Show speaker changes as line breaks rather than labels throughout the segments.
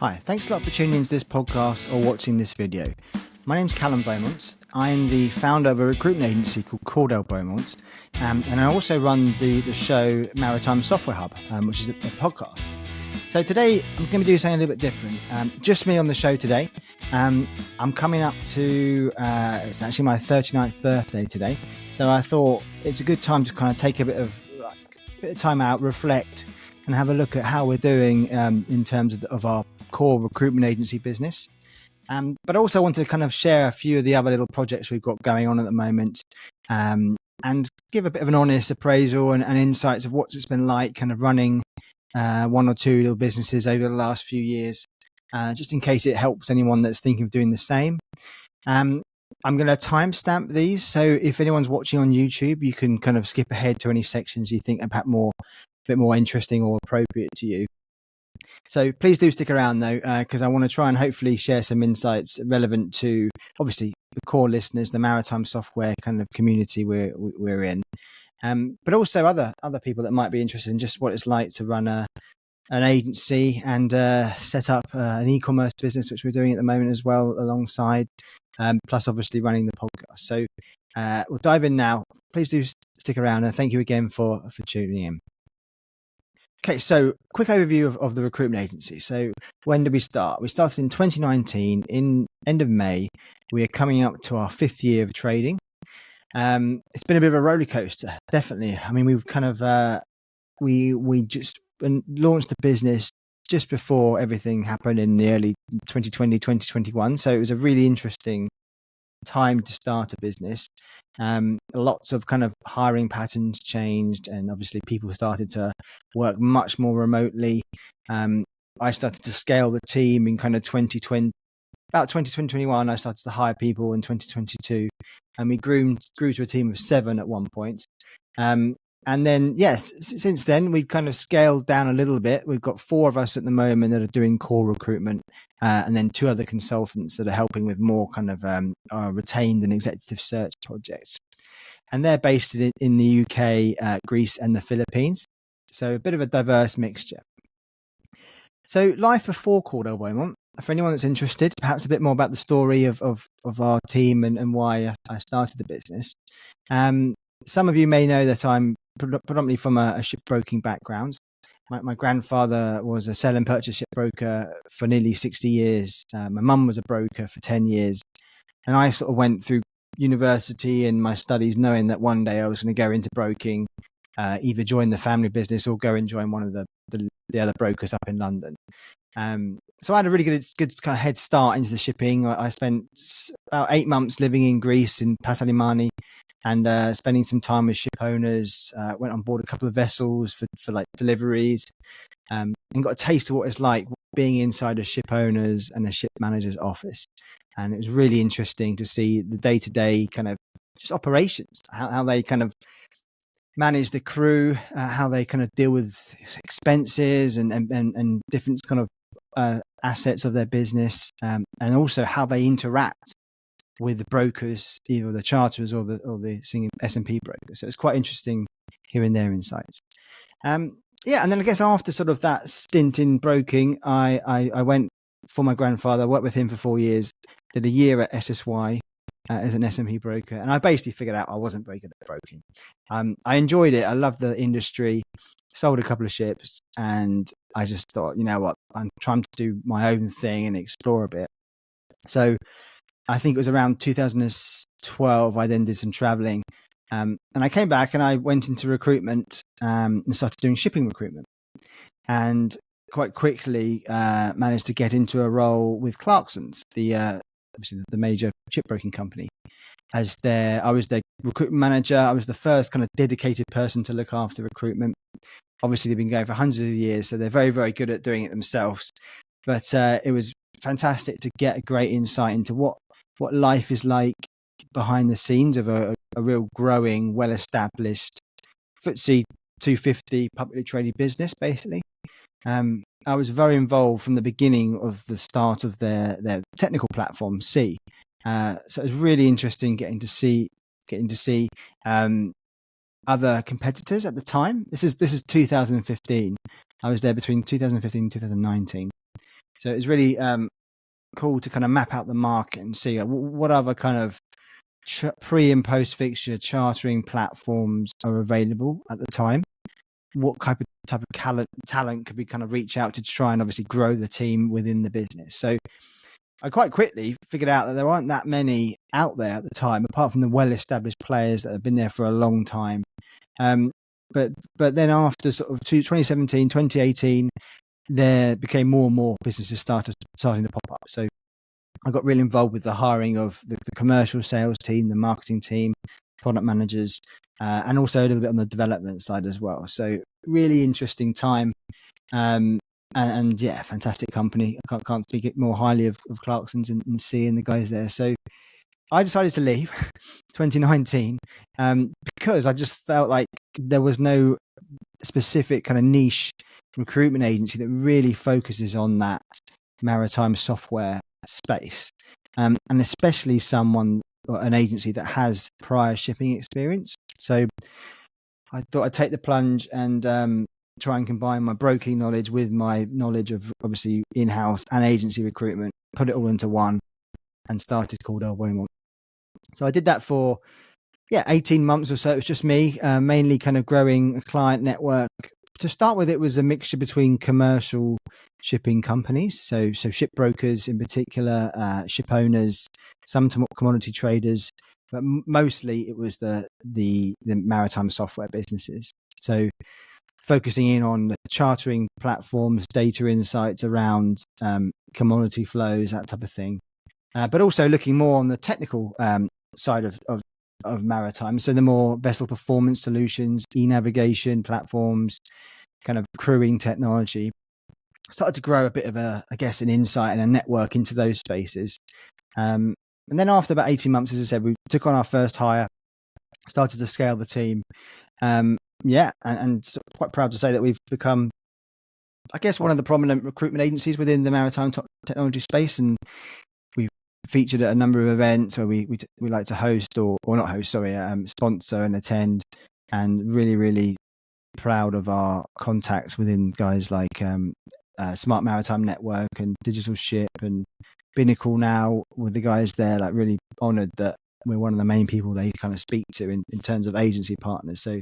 Hi, thanks a lot for tuning into this podcast or watching this video. My name's Callum Beaumont. I'm the founder of a recruitment agency called Cordell Beaumont, and I also run the show Maritime SoftwareHub, which is a podcast. So today I'm going to do something a little bit different. Just me on the show today. I'm coming up to, it's actually my 39th birthday today. So I thought it's a good time to kind of take a bit of time out, reflect, and have a look at how we're doing in terms of our core recruitment agency business. But I also wanted to kind of share a few of the other little projects we've got going on at the moment, and give a bit of an honest appraisal and insights of what it's been like kind of running one or two little businesses over the last few years, just in case it helps anyone that's thinking of doing the same. I'm going to timestamp these, so if anyone's watching on YouTube, you can kind of skip ahead to any sections you think are perhaps a bit more interesting or appropriate to you. So please do stick around though, because I want to try and hopefully share some insights relevant to obviously the core listeners, the maritime software kind of community we're in, but also other people that might be interested in just what it's like to run an agency and set up an e-commerce business, which we're doing at the moment as well alongside, plus obviously running the podcast. So we'll dive in now. Please do stick around, and thank you again for tuning in. Okay, so quick overview of the recruitment agency. So when did we start? We started in 2019, in end of May. We are coming up to our 5th year of trading. It's been a bit of a roller coaster, definitely. I mean, we've kind of, we just launched the business just before everything happened in the early 2020, 2021. So it was a really interesting time to start a business. Lots of kind of hiring patterns changed, and obviously people started to work much more remotely. I started to scale the team in kind of 2020, about 2021. I started to hire people in 2022, and we grew to a team of 7 at one point. And then, yes, since then, we've kind of scaled down a little bit. We've got 4 of us at the moment that are doing core recruitment, and then 2 other consultants that are helping with more kind of retained and executive search projects. And they're based in the UK, Greece, and the Philippines. So a bit of a diverse mixture. So life before Cordell Beaumont, for anyone that's interested, perhaps a bit more about the story of our team and why I started the business. Some of you may know that I'm predominantly from a shipbroking background. My grandfather was a sell and purchase shipbroker for nearly 60 years. My mum was a broker for 10 years. And I sort of went through university and my studies knowing that one day I was going to go into broking, either join the family business or go and join one of the other brokers up in London. So I had a really good kind of head start into the shipping. I spent about 8 months living in Greece, in Passalimani, and spending some time with ship owners. Went on board a couple of vessels for like deliveries, and got a taste of what it's like being inside a ship owner's and a ship manager's office. And it was really interesting to see the day-to-day kind of just operations, how they kind of manage the crew, how they kind of deal with expenses and different kind of assets of their business, and also how they interact with the brokers, either the charterers or the S&P brokers. So it's quite interesting hearing their insights. And then I guess after sort of that stint in broking, I went for my grandfather, worked with him for 4 years, did a year at SSY as an S&P broker, and I basically figured out I wasn't very good at broking. I enjoyed it. I loved the industry, sold a couple of ships, and I just thought, you know what, I'm trying to do my own thing and explore a bit. So I think it was around 2012, I then did some traveling. And I came back and I went into recruitment and started doing shipping recruitment. And quite quickly managed to get into a role with Clarksons, obviously the major shipbroking company. I was their recruitment manager. I was the first kind of dedicated person to look after recruitment. Obviously, they've been going for hundreds of years, so they're very, very good at doing it themselves. But it was fantastic to get a great insight into what life is like behind the scenes of a real growing, well-established FTSE 250 publicly traded business, basically. I was very involved from the beginning of the start of their technical platform, C. So it was really interesting getting to see other competitors at the time. This is 2015. I was there between 2015 and 2019. So it's really cool to kind of map out the market and see what other kind of pre and post fixture chartering platforms are available at the time. What type of talent could we kind of reach out to try and obviously grow the team within the business? So I quite quickly figured out that there aren't that many out there at the time, apart from the well-established players that have been there for a long time. But then after sort of 2017, 2018, there became more and more businesses starting to pop up. So I got really involved with the hiring of the commercial sales team, the marketing team, product managers, and also a little bit on the development side as well. So really interesting time. And yeah, fantastic company. I can't speak it more highly of Clarksons and seeing the guys there. So I decided to leave 2019 because I just felt like there was no specific kind of niche recruitment agency that really focuses on that maritime software space, and especially an agency that has prior shipping experience. So I thought I'd take the plunge and try and combine my broking knowledge with my knowledge of obviously in-house and agency recruitment, put it all into one, and started Cordell Beaumont. So I did that for 18 months or so. It was just me, mainly kind of growing a client network. To start with, it was a mixture between commercial shipping companies, so shipbrokers in particular, ship owners, some commodity traders, but mostly it was the maritime software businesses. So focusing in on the chartering platforms, data insights around commodity flows, that type of thing, but also looking more on the technical side of maritime. So the more vessel performance solutions, e-navigation platforms, kind of crewing technology. Started to grow a bit of an insight and a network into those spaces. And then after about 18 months, as I said, we took on our first hire, started to scale the team. And quite proud to say that we've become, I guess, one of the prominent recruitment agencies within the maritime technology space. And we've featured at a number of events where we like to host or not host, sponsor and attend, and really, really proud of our contacts within guys like Smart Maritime Network and Digital Ship and Binnacle now with the guys there, like really honoured that we're one of the main people they kind of speak to in terms of agency partners. So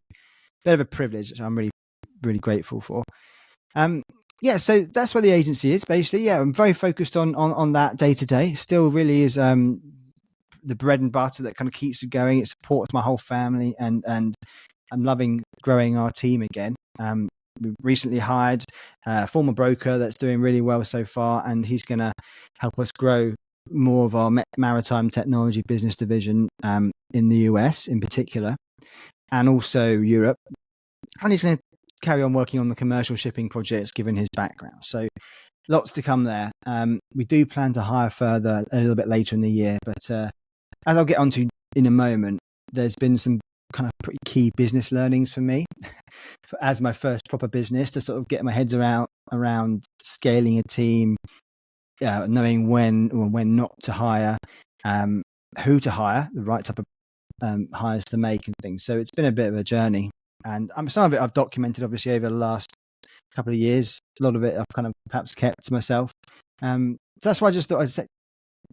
bit of a privilege, which I'm really, really grateful for. So that's where the agency is basically. Yeah, I'm very focused on that day to day. Still really is the bread and butter that kind of keeps it going. It supports my whole family, and I'm loving growing our team again. We recently hired a former broker that's doing really well so far, and he's going to help us grow more of our maritime technology business division in the US in particular, and also Europe. And he's going to carry on working on the commercial shipping projects given his background. So lots to come there. We do plan to hire further a little bit later in the year, but as I'll get onto in a moment, there's been some kind of pretty key business learnings for me as my first proper business to sort of get my heads around scaling a team, knowing when or when not to hire, who to hire, the right type of hires to make and things. So it's been a bit of a journey, and some of it I've documented obviously over the last couple of years. A lot of it I've kind of perhaps kept to myself. So that's why I just thought I'd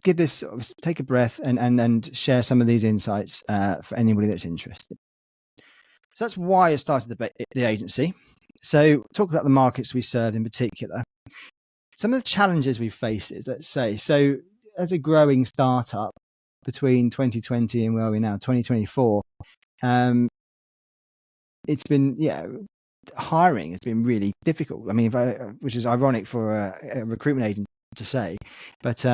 give this, take a breath and share some of these insights for anybody that's interested. So that's why I started the agency. So talk about the markets we serve in particular. Some of the challenges we face is, let's say, so as a growing startup between 2020 and where are we now, 2024, it's been, hiring has been really difficult. I mean, which is ironic for a recruitment agent to say, but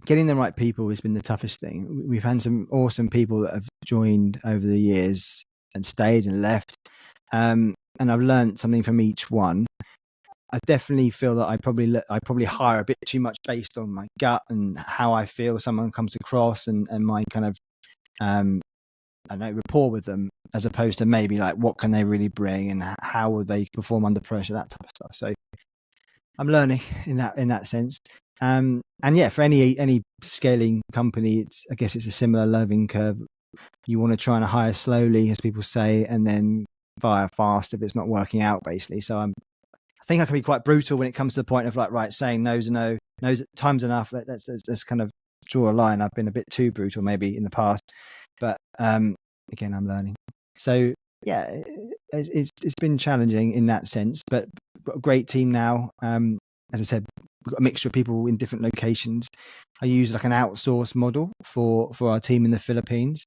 getting the right people has been the toughest thing. We've had some awesome people that have joined over the years and stayed and left. And I've learned something from each one. I definitely feel that I probably hire a bit too much based on my gut and how I feel someone comes across and my kind of, rapport with them, as opposed to maybe like what can they really bring and how would they perform under pressure, that type of stuff. So I'm learning in that sense. And for any scaling company, I guess it's a similar learning curve. You want to try and hire slowly, as people say, and then fire fast if it's not working out, basically. So I'm I think I can be quite brutal when it comes to the point of like, right, saying no's a no, no's time's enough. Let's kind of draw a line. I've been a bit too brutal maybe in the past, but again, I'm learning. So yeah, it's been challenging in that sense, but we've got a great team now. As I said, we've got a mixture of people in different locations. I use like an outsource model for our team in the Philippines.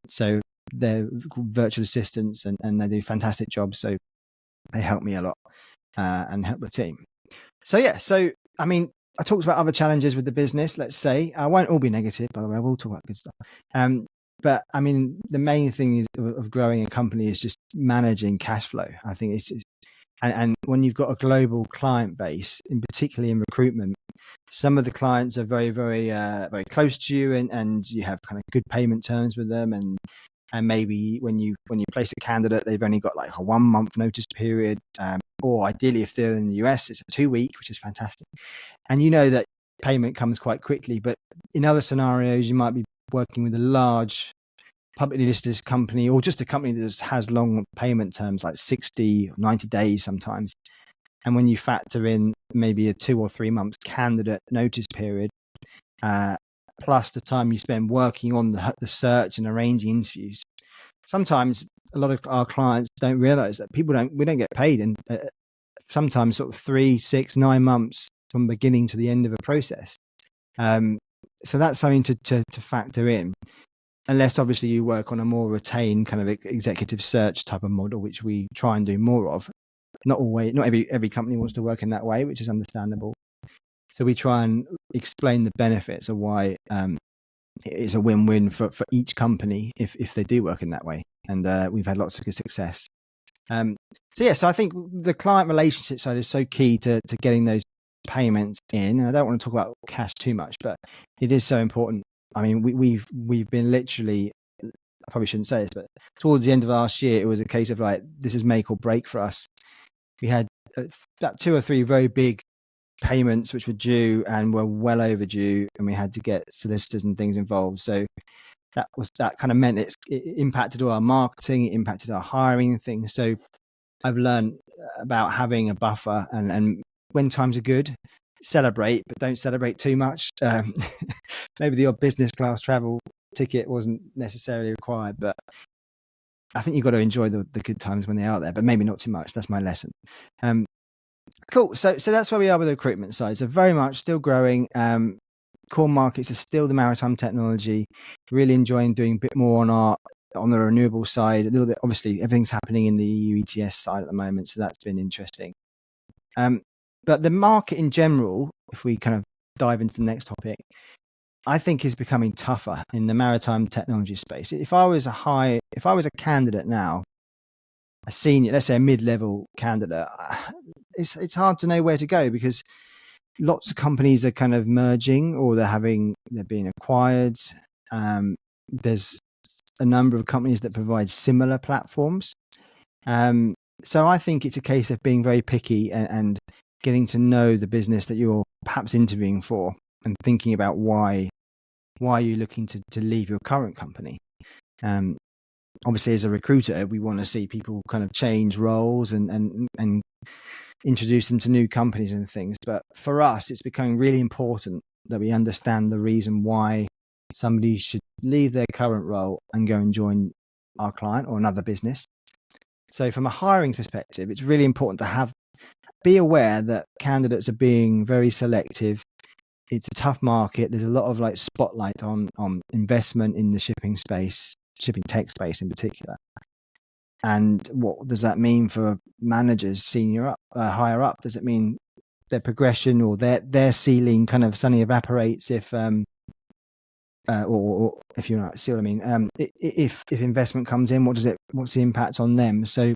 So they're virtual assistants and they do fantastic jobs. So they help me a lot and help the team. So yeah, I mean, I talked about other challenges with the business. Let's say I won't all be negative, by the way. I will talk about good stuff. But I mean, the main thing of growing a company is just managing cash flow. I think and when you've got a global client base, in particularly in recruitment, some of the clients are very, very, very close to you, and you have kind of good payment terms with them, and maybe when you place a candidate, they've only got like a 1 month notice period, or ideally if they're in the US, it's a 2 week, which is fantastic. And you know that payment comes quite quickly, but in other scenarios, you might be working with a large publicly listed company or just a company that just has long payment terms, like 60 or 90 days sometimes. And when you factor in maybe a 2 or 3 months candidate notice period, plus the time you spend working on the search and arranging interviews, sometimes a lot of our clients don't realize that we don't get paid in sometimes sort of 3, 6, 9 months from beginning to the end of a process. So that's something to factor in, unless obviously you work on a more retained kind of executive search type of model, which we try and do more of. Not every company wants to work in that way, which is understandable. So we try and explain the benefits of why it's a win-win for each company if they do work in that way. And we've had lots of good success. So I think the client relationship side is so key to getting those payments in. And I don't want to talk about cash too much, but it is so important. I mean, we've been literally, I probably shouldn't say this, but towards the end of last year, it was a case of like, this is make or break for us. We had that 2 or 3 very big payments which were due and were well overdue, and we had to get solicitors and things involved. So that kind of meant it impacted all our marketing, it impacted our hiring and things. So I've learned about having a buffer, and when times are good, celebrate, but don't celebrate too much. Maybe the odd business class travel ticket wasn't necessarily required, but I think you've got to enjoy the good times when they are there, but maybe not too much. That's my lesson. Cool. So that's where we are with the recruitment side. So very much still growing. Core markets are still the maritime technology. Really enjoying doing a bit more on the renewable side. A little bit, obviously, everything's happening in the EU ETS side at the moment, so that's been interesting. But the market in general, if we kind of dive into the next topic, I think is becoming tougher in the maritime technology space. If I was a candidate now, a senior, let's say a mid-level candidate, it's hard to know where to go, because lots of companies are kind of merging, or they're being acquired. There's a number of companies that provide similar platforms. So I think it's a case of being very picky and getting to know the business that you're perhaps interviewing for, and thinking about why you're looking to leave your current company. Obviously, as a recruiter, we want to see people kind of change roles and introduce them to new companies and things. But for us, it's becoming really important that we understand the reason why somebody should leave their current role and go and join our client or another business. So from a hiring perspective, it's really important to be aware that candidates are being very selective. It's a tough market. There's a lot of like spotlight on investment in the shipping tech space in particular. And what does that mean for managers higher up? Does it mean their progression or their ceiling kind of suddenly evaporates if or if you see what I mean? If investment comes in, what's the impact on them? So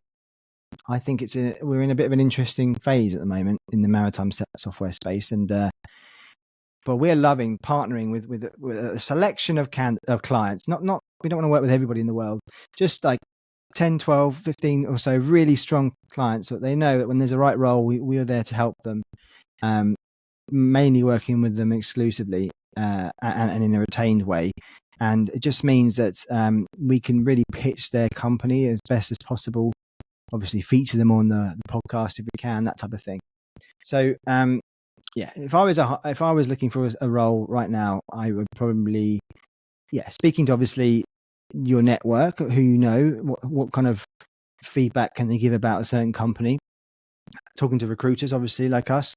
I think we're in a bit of an interesting phase at the moment in the maritime software space, and but we're loving partnering with a selection of clients. Not we don't want to work with everybody in the world, just like 10, 12, 15 or so really strong clients that they know that when there's a right role, we are there to help them, mainly working with them exclusively and in a retained way. And it just means that we can really pitch their company as best as possible obviously feature them on the podcast if we can, that type of thing. So if I was looking for a role right now, I would probably speaking to obviously your network, who you know, what kind of feedback can they give about a certain company, talking to recruiters obviously like us,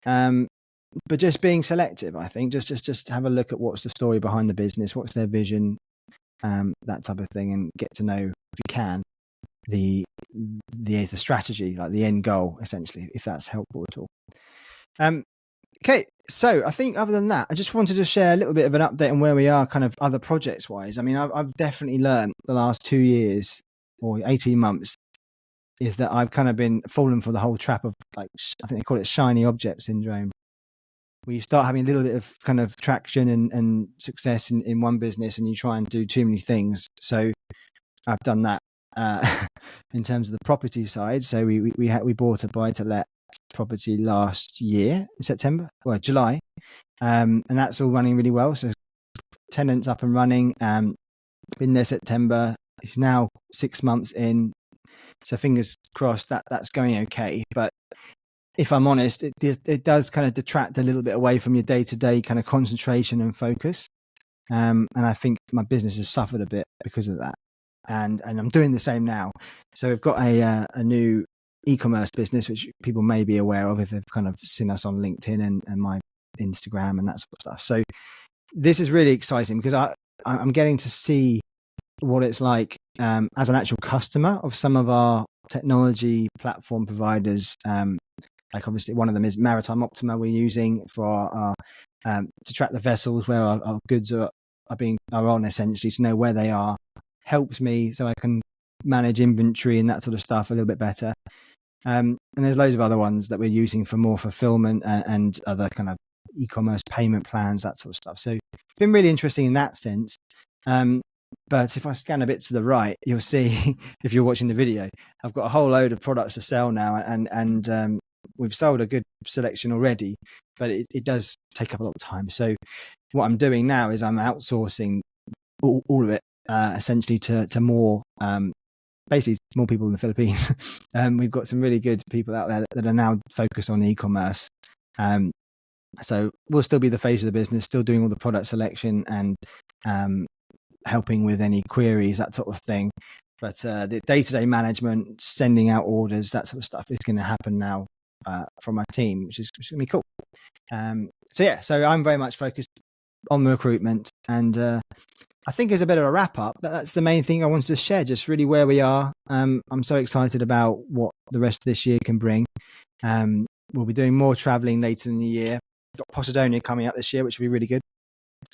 but just being selective. I think just have a look at what's the story behind the business, what's their vision, that type of thing, and get to know, if you can, the strategy, like the end goal, essentially, if that's helpful at all. Okay, so I think other than that, I just wanted to share a little bit of an update on where we are, kind of other projects wise. I mean, I've definitely learned the last 2 years or 18 months is that I've kind of been fallen for the whole trap of, like, I think they call it shiny object syndrome, where you start having a little bit of kind of traction and success in one business, and you try and do too many things. So I've done that in terms of the property side. So we bought a buy-to-let property last year in July, and that's all running really well. So tenants up and running, been there September. It's now 6 months in, so fingers crossed that's going okay. But if I'm honest, it does kind of detract a little bit away from your day-to-day kind of concentration and focus, and I think my business has suffered a bit because of that. And I'm doing the same now. So we've got a new e-commerce business, which people may be aware of if they've kind of seen us on LinkedIn and my Instagram and that sort of stuff. So this is really exciting because I'm getting to see what it's like as an actual customer of some of our technology platform providers. Like obviously one of them is Maritime Optima, we're using for our to track the vessels where our goods are on, essentially, to know where they are. Helps me so I can manage inventory and that sort of stuff a little bit better. And there's loads of other ones that we're using for more fulfillment and other kind of e-commerce payment plans, that sort of stuff. So it's been really interesting in that sense. But if I scan a bit to the right, you'll see, if you're watching the video, I've got a whole load of products to sell now, and we've sold a good selection already, but it does take up a lot of time. So what I'm doing now is I'm outsourcing all of it, essentially to more, basically more people in the Philippines. We've got some really good people out there that are now focused on e-commerce. So we'll still be the face of the business, still doing all the product selection and helping with any queries, that sort of thing. But the day-to-day management, sending out orders, that sort of stuff is going to happen now from my team, which is going to be cool. So I'm very much focused on the recruitment, and I think as a bit of a wrap up, that's the main thing I wanted to share, just really where we are. I'm so excited about what the rest of this year can bring. We'll be doing more traveling later in the year. We've got Posidonia coming up this year, which will be really good.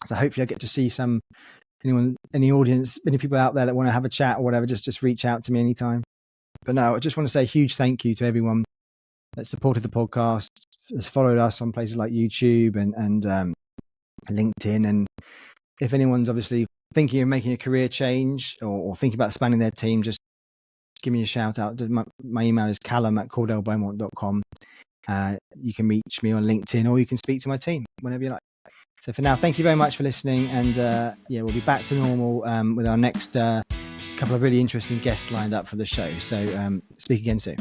So hopefully I get to see any audience, any people out there that want to have a chat or whatever, just reach out to me anytime. But no, I just want to say a huge thank you to everyone that supported the podcast, has followed us on places like YouTube and LinkedIn. And if anyone's obviously thinking of making a career change or thinking about expanding their team, just give me a shout out. My email is callum@cordellbeaumont.com. You can reach me on LinkedIn, or you can speak to my team whenever you like. So for now, thank you very much for listening. And we'll be back to normal with our next couple of really interesting guests lined up for the show. So speak again soon.